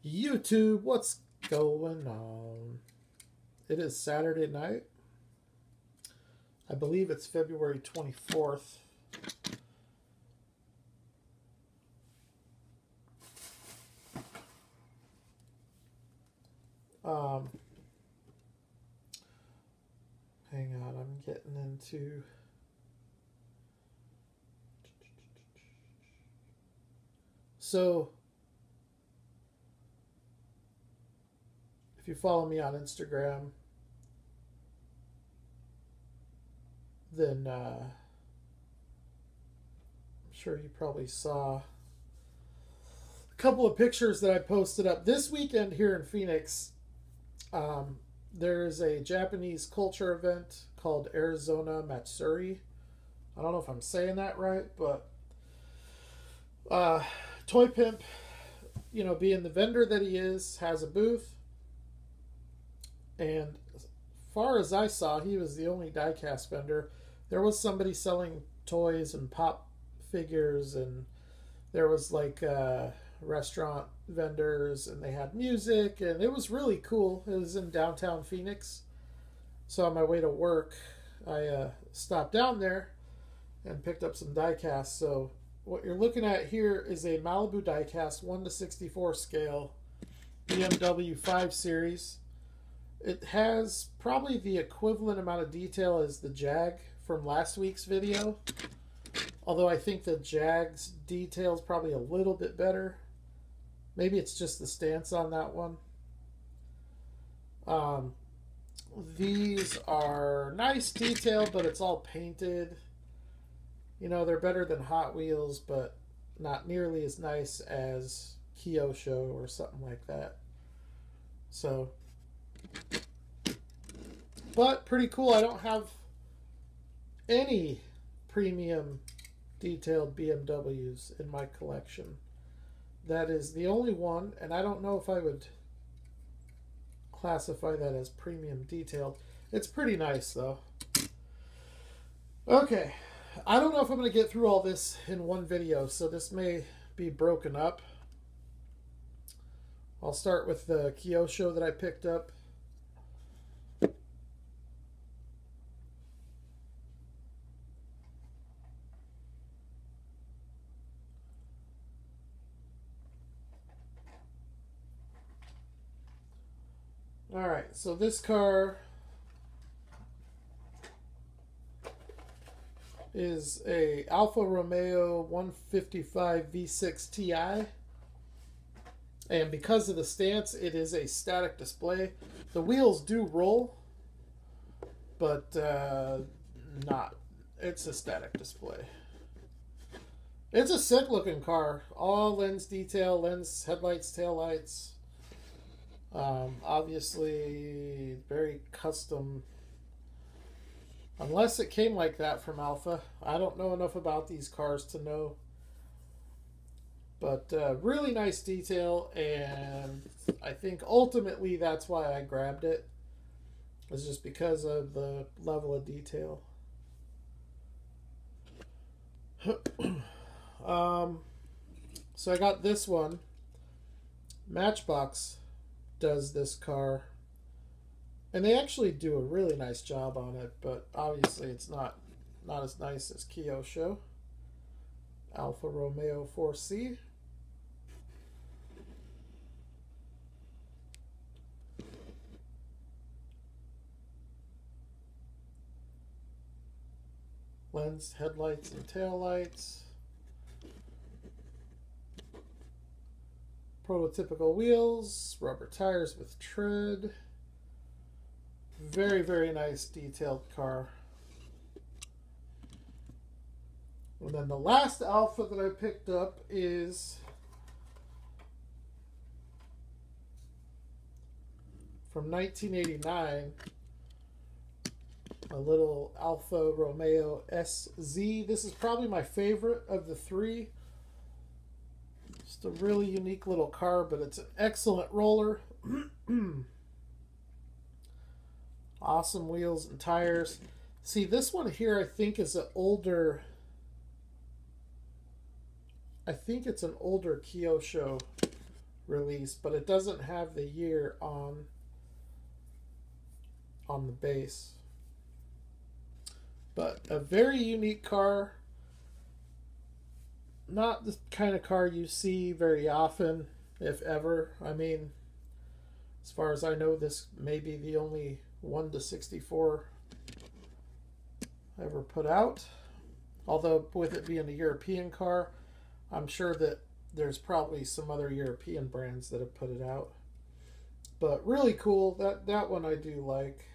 YouTube, what's going on? It is Saturday night. I believe it's February 24th. Hang on, I'm getting into... So, if you follow me on Instagram, then I'm sure you probably saw a couple of pictures that I posted up this weekend here in Phoenix. There's a Japanese culture event called Arizona Matsuri. I don't know if I'm saying that right, but ToyPimp, you know, being the vendor that he is, has a booth. And as far as I saw, he was the only diecast vendor. There was somebody selling toys and pop figures, and there was like restaurant vendors, and they had music, and it was really cool. It was in downtown Phoenix. So on my way to work, I stopped down there and picked up some diecast. So what you're looking at here is a Malibu diecast 1:64 scale BMW 5 Series. It has probably the equivalent amount of detail as the Jag from last week's video. Although I think the Jag's detail is probably a little bit better. Maybe it's just the stance on that one. These are nice detail, but it's all painted. You know, they're better than Hot Wheels, but not nearly as nice as Kyosho or something like that. So, but pretty cool. I don't have any premium detailed BMWs in my collection. That is the only one, and I don't know if I would classify that as premium detailed. It's pretty nice, though. Okay, I don't know if I'm going to get through all this in one video, so this may be broken up. I'll start with the Kyosho that I picked up. Alright, so this car is a Alfa Romeo 155 V6 Ti. And because of the stance, it is a static display. The wheels do roll, but not. It's a static display. It's a sick looking car. All lens detail, lens, headlights, taillights. Obviously very custom, unless it came like that from Alpha. I don't know enough about these cars to know, but really nice detail, and I think ultimately that's why I grabbed it, is just because of the level of detail. So I got this one. Matchbox does this car, and they actually do a really nice job on it, but obviously it's not as nice as Kyosho. Alfa Romeo 4C. Lens, headlights, and taillights. Prototypical wheels, rubber tires with tread. Very, very nice detailed car. And then the last Alpha that I picked up is from 1989. A little Alfa Romeo SZ. This is probably my favorite of the three. Just a really unique little car, but it's an excellent roller. Awesome wheels and tires. See, this one here I think is an older... I think it's an older Kyosho release, but it doesn't have the year on the base. But a very unique car. Not the kind of car you see very often, if ever. I mean, as far as I know, this may be the only 1/64 ever put out. Although, with it being a European car, I'm sure that there's probably some other European brands that have put it out. But really cool. That one I do like.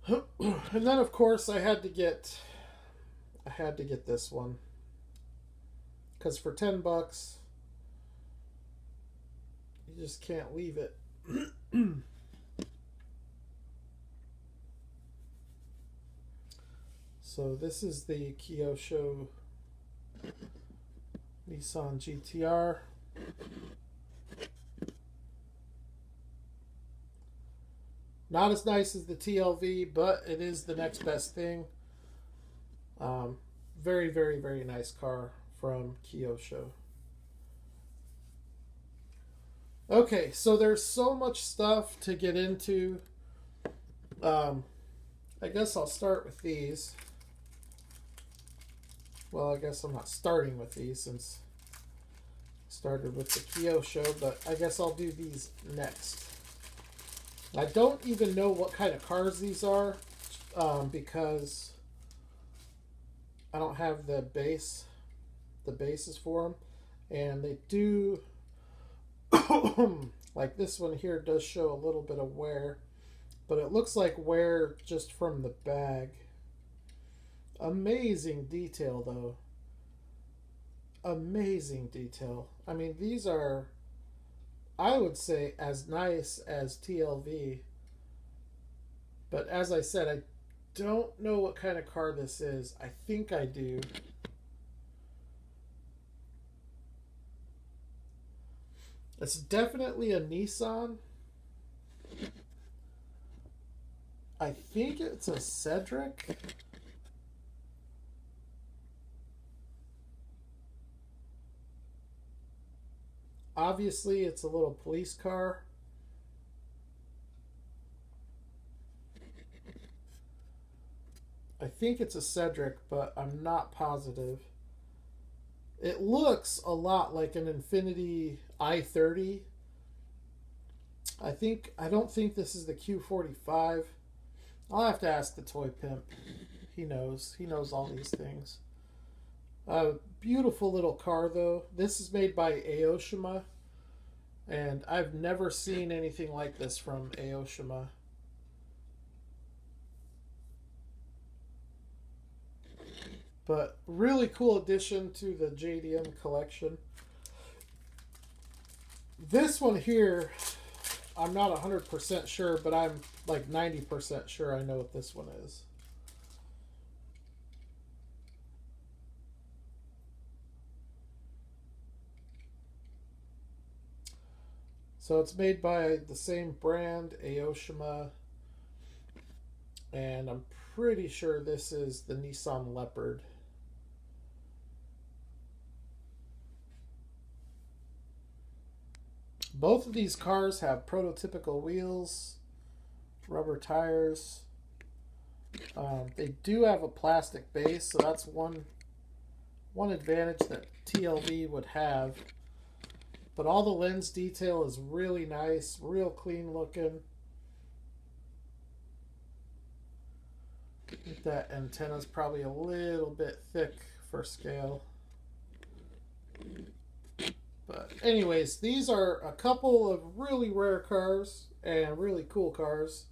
And then, of course, I had to get this one, because for $10 you just can't leave it. So this is the Kyosho Nissan GTR. Not as nice as the TLV, but it is the next best thing. Very, very, very nice car from Kyosho. Okay, so there's so much stuff to get into. I guess I'll start with these. Well, I guess I'm not starting with these since I started with the Kyosho, but I guess I'll do these next. I don't even know what kind of cars these are, because I don't have the bases for them, and they do like this one here does show a little bit of wear, but it looks like wear just from the bag. Amazing detail though. Amazing detail. I mean, these are, I would say, as nice as TLV. But as I said, I don't know what kind of car this is. I think I do. It's definitely a Nissan. I think it's a Cedric. Obviously, it's a little police car. I think it's a Cedric, but I'm not positive. It looks a lot like an Infiniti i30. I don't think this is the Q45. I'll have to ask the ToyPimp. He knows. He knows all these things. Beautiful little car, though. This is made by Aoshima, and I've never seen anything like this from Aoshima. But really cool addition to the JDM collection. This one here, I'm not 100% sure, but I'm like 90% sure I know what this one is. So it's made by the same brand, Aoshima, and I'm pretty sure this is the Nissan Leopard. Both of these cars have prototypical wheels, rubber tires. They do have a plastic base, so that's one advantage that TLV would have. But all the lens detail is really nice, real clean looking. I think that antenna is probably a little bit thick for scale. But anyways, these are a couple of really rare cars and really cool cars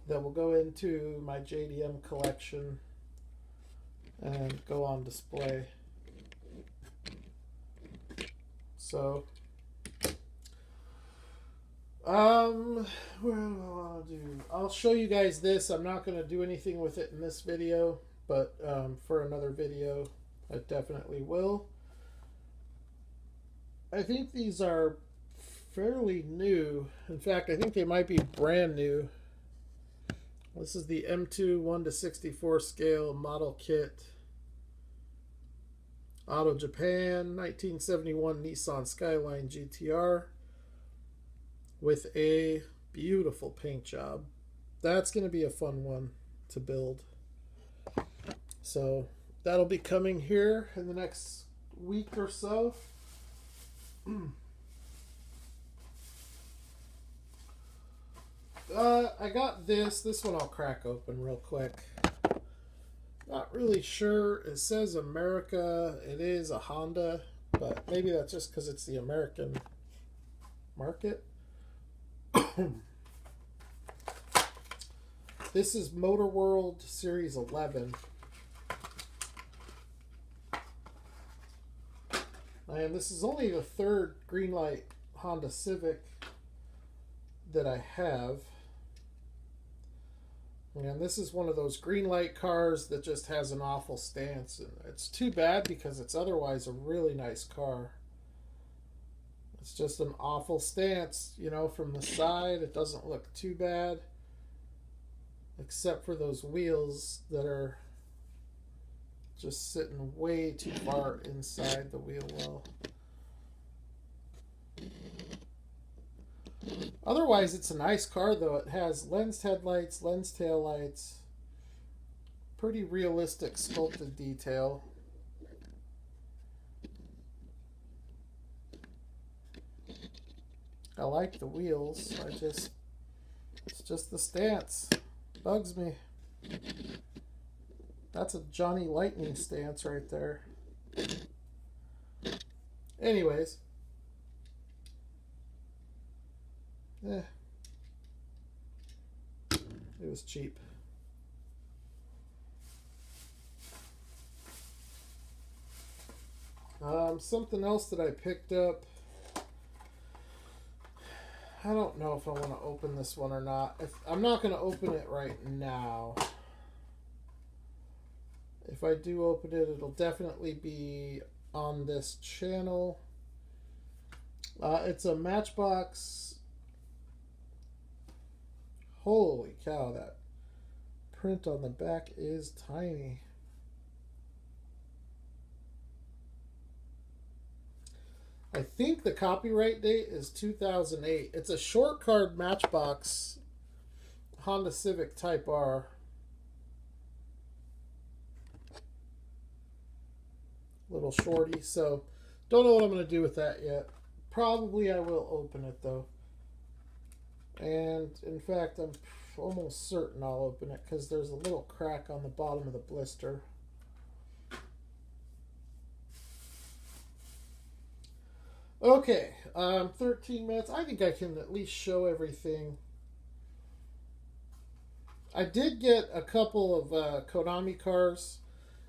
that will go into my JDM collection and go on display. So, what do I want to do? I'll show you guys this. I'm not going to do anything with it in this video, but for another video, I definitely will. I think these are fairly new. In fact, I think they might be brand new. This is the M2 1/64 scale model kit. Auto Japan 1971 Nissan Skyline GTR with a beautiful paint job. That's going to be a fun one to build. So that'll be coming here in the next week or so. I got this one I'll crack open real quick. Not really sure. It says America. It is a Honda, but maybe that's just because it's the American market. This is Motor World Series 11. And this is only the third Greenlight Honda Civic that I have. And this is one of those Greenlight cars that just has an awful stance. And it's too bad because it's otherwise a really nice car. It's just an awful stance, you know, from the side. It doesn't look too bad. Except for those wheels that are just sitting way too far inside the wheel well. Otherwise, it's a nice car, though. It has lensed headlights, lensed taillights, pretty realistic sculpted detail. I like the wheels. It's just the stance. Bugs me. That's a Johnny Lightning stance right there. Anyways. It was cheap. Something else that I picked up. I don't know if I want to open this one or not. I'm not going to open it right now. If I do open it, it'll definitely be on this channel. It's a Matchbox. Holy cow, that print on the back is tiny. I think the copyright date is 2008. It's a short card Matchbox Honda Civic Type R. Little shorty. So don't know what I'm going to do with that yet. Probably I will open it though. And in fact, I'm almost certain I'll open it because there's a little crack on the bottom of the blister. Okay, 13 minutes. I think I can at least show everything. I did get a couple of Konami cars.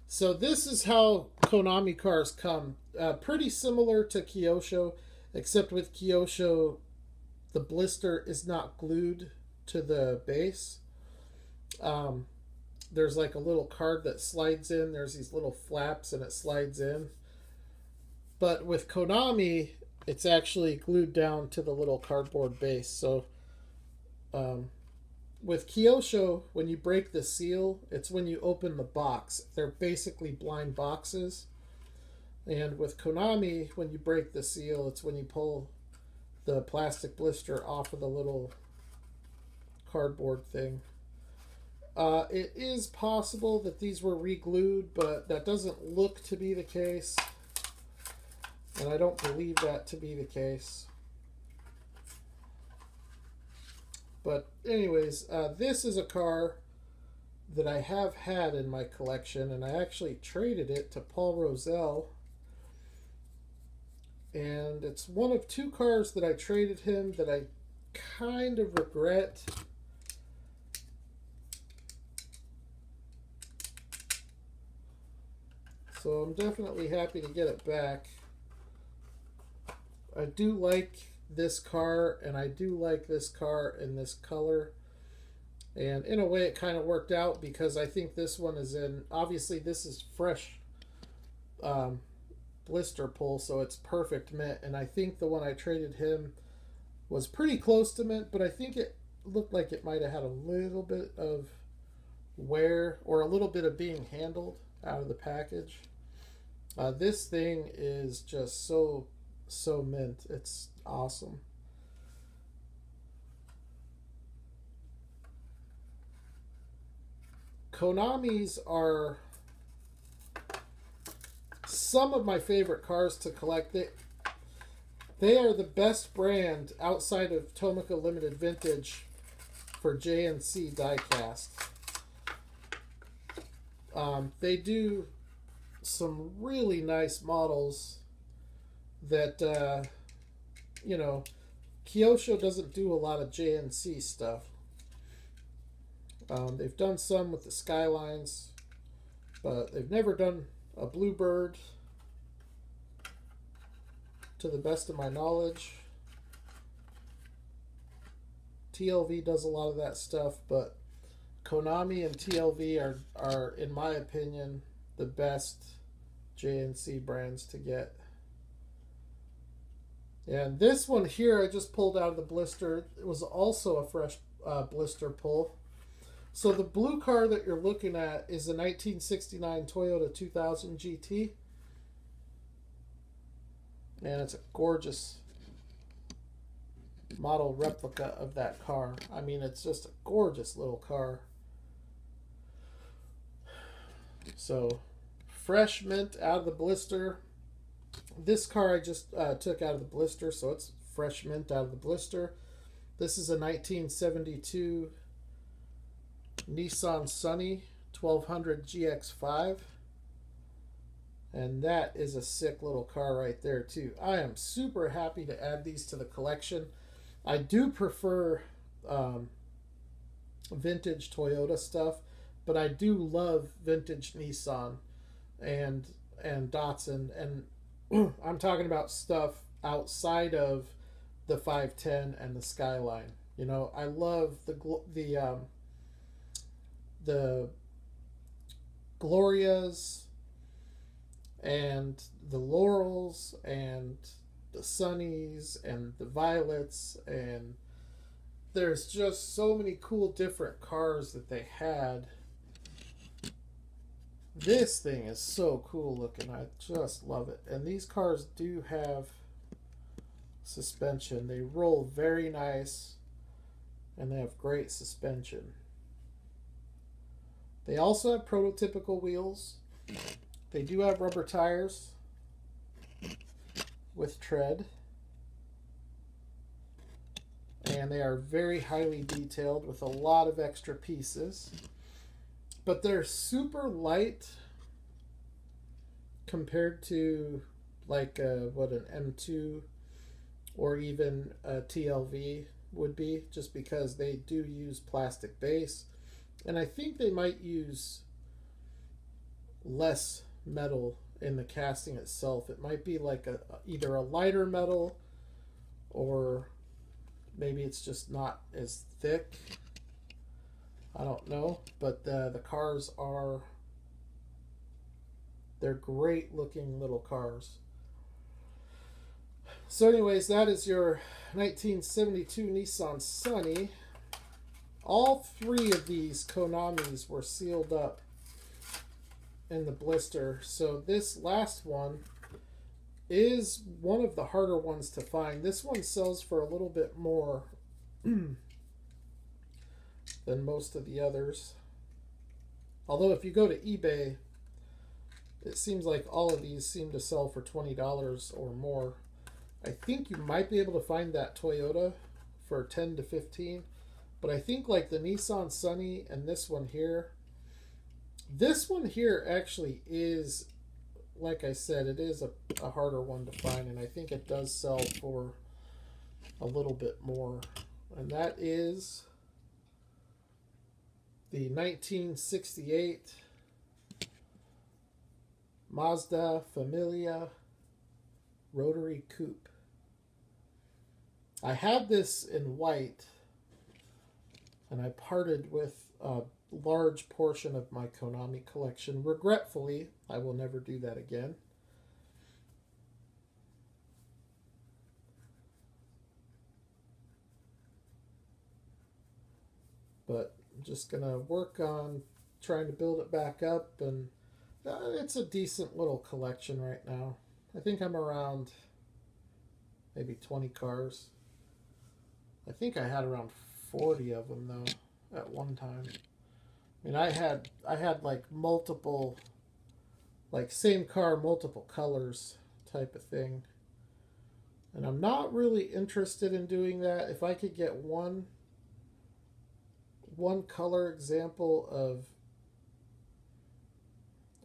So this is how Konami cars come. Pretty similar to Kyosho, except with Kyosho, the blister is not glued to the base. There's like a little card that slides in. There's these little flaps and it slides in. But with Konami, it's actually glued down to the little cardboard base. So with Kyosho, when you break the seal, it's when you open the box. They're basically blind boxes. And with Konami, when you break the seal, it's when you pull the plastic blister off of the little cardboard thing. It is possible that these were re-glued, but that doesn't look to be the case. And I don't believe that to be the case. But anyways, this is a car that I have had in my collection, and I actually traded it to Paul Rosell. And it's one of two cars that I traded him that I kind of regret. So I'm definitely happy to get it back. I do like this car, and I do like this car in this color. And in a way it kind of worked out because I think this one is in, obviously this is fresh blister pull, so it's perfect mint. And I think the one I traded him was pretty close to mint, but I think it looked like it might have had a little bit of wear or a little bit of being handled out of the package. This thing is just so mint. It's awesome. Konami's are some of my favorite cars to collect. They are the best brand outside of Tomica Limited Vintage for JNC diecast. They do some really nice models that, you know, Kyosho doesn't do a lot of JNC stuff. They've done some with the Skylines, but they've never done a Bluebird, to the best of my knowledge. TLV does a lot of that stuff, but Konami and TLV are in my opinion, the best JNC brands to get. And this one here I just pulled out of the blister. It was also a fresh blister pull. So the blue car that you're looking at is a 1969 Toyota 2000 GT. And it's a gorgeous model replica of that car. I mean, it's just a gorgeous little car. So, fresh mint out of the blister. This car I just took out of the blister, so it's fresh mint out of the blister. This is a 1972 Nissan Sunny 1200 GX5. And that is a sick little car right there too. I am super happy to add these to the collection. I do prefer vintage Toyota stuff, but I do love vintage Nissan and Datsun, and I'm talking about stuff outside of the 510 and the Skyline. You know, I love the Glorias and the Laurels and the Sunnies and the Violets, and there's just so many cool different cars that they had. This thing is so cool looking. I just love it. And these cars do have suspension. They roll very nice and they have great suspension. They also have prototypical wheels. They do have rubber tires with tread. And they are very highly detailed with a lot of extra pieces. But they're super light compared to like what an M2 or even a TLV would be, just because they do use plastic base. And I think they might use less metal in the casting itself. It might be like either a lighter metal, or maybe it's just not as thick. I don't know, but the cars they're great looking little cars. So anyways, that is your 1972 Nissan Sunny. All three of these Konamis were sealed up in the blister. So this last one is one of the harder ones to find. This one sells for a little bit more than most of the others. Although if you go to eBay, it seems like all of these seem to sell for $20 or more. I think you might be able to find that Toyota for 10 to 15, but I think like the Nissan Sunny and this one here actually is, like I said, it is a harder one to find, and I think it does sell for a little bit more. And that is the 1968 Mazda Familia Rotary Coupe. I have this in white, and I parted with a large portion of my Konami collection. Regretfully, I will never do that again. But I'm just going to work on trying to build it back up and It's a decent little collection right now. I think I'm around maybe 20 cars. I think I had around 40 of them though at one time. I mean, I had like multiple, like same car, multiple colors type of thing. And I'm not really interested in doing that. If I could get one color example of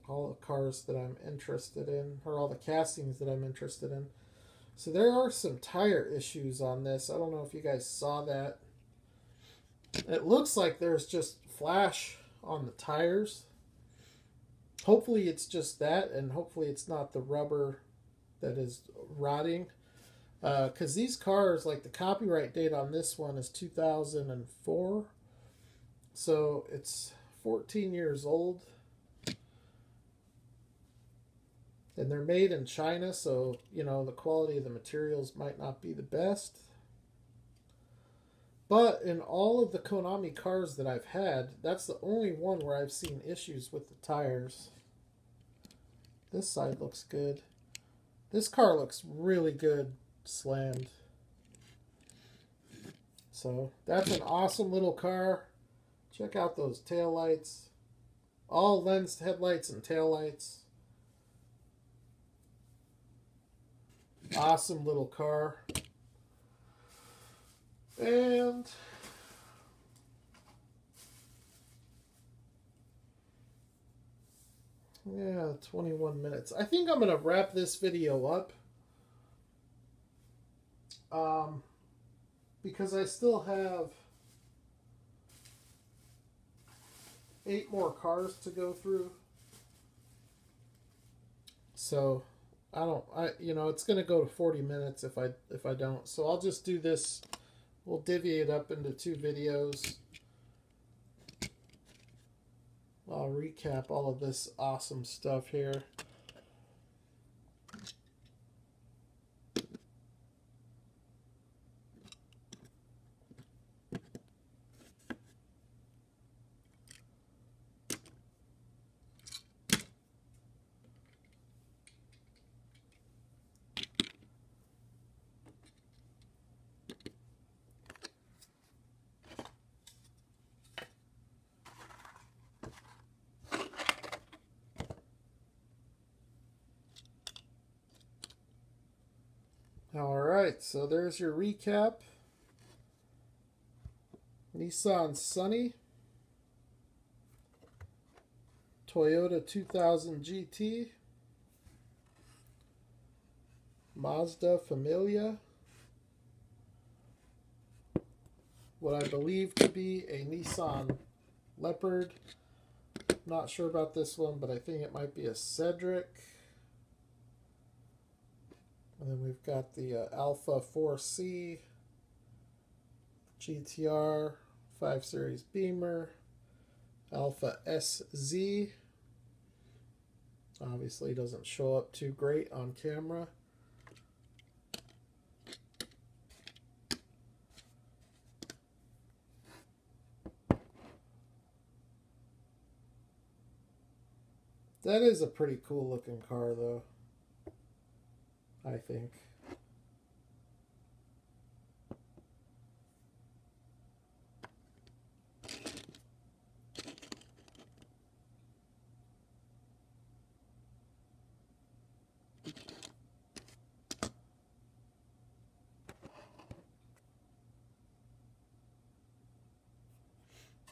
all the cars that I'm interested in, or all the castings that I'm interested in. So there are some tire issues on this. I don't know if you guys saw that. It looks like there's just flash on the tires. Hopefully it's just that, and hopefully it's not the rubber that is rotting. Because these cars, like the copyright date on this one is 2004. So it's 14 years old. And they're made in China, so, you know, the quality of the materials might not be the best. But in all of the Konami cars that I've had, that's the only one where I've seen issues with the tires. This side looks good. This car looks really good slammed. So that's an awesome little car. Check out those taillights. All lensed headlights and taillights. Awesome little car. And yeah, 21 minutes. I think I'm going to wrap this video up. Because I still have 8 more cars to go through. So you know, it's going to go to 40 minutes if I don't. So I'll just do this. We'll divvy it up into 2 videos. I'll recap all of this awesome stuff here. Alright, so there's your recap. Nissan Sunny, Toyota 2000 GT, Mazda Familia, what I believe to be a Nissan Leopard. Not sure about this one, but I think it might be a Cedric. And then we've got the Alpha 4C, GTR, 5 Series Beamer, Alpha SZ. Obviously doesn't show up too great on camera. That is a pretty cool looking car though, I think.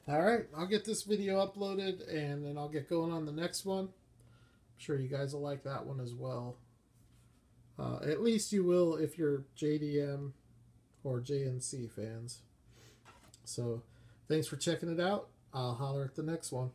Alright, I'll get this video uploaded and then I'll get going on the next one. I'm sure you guys will like that one as well. At least you will if you're JDM or JNC fans. So, thanks for checking it out. I'll holler at the next one.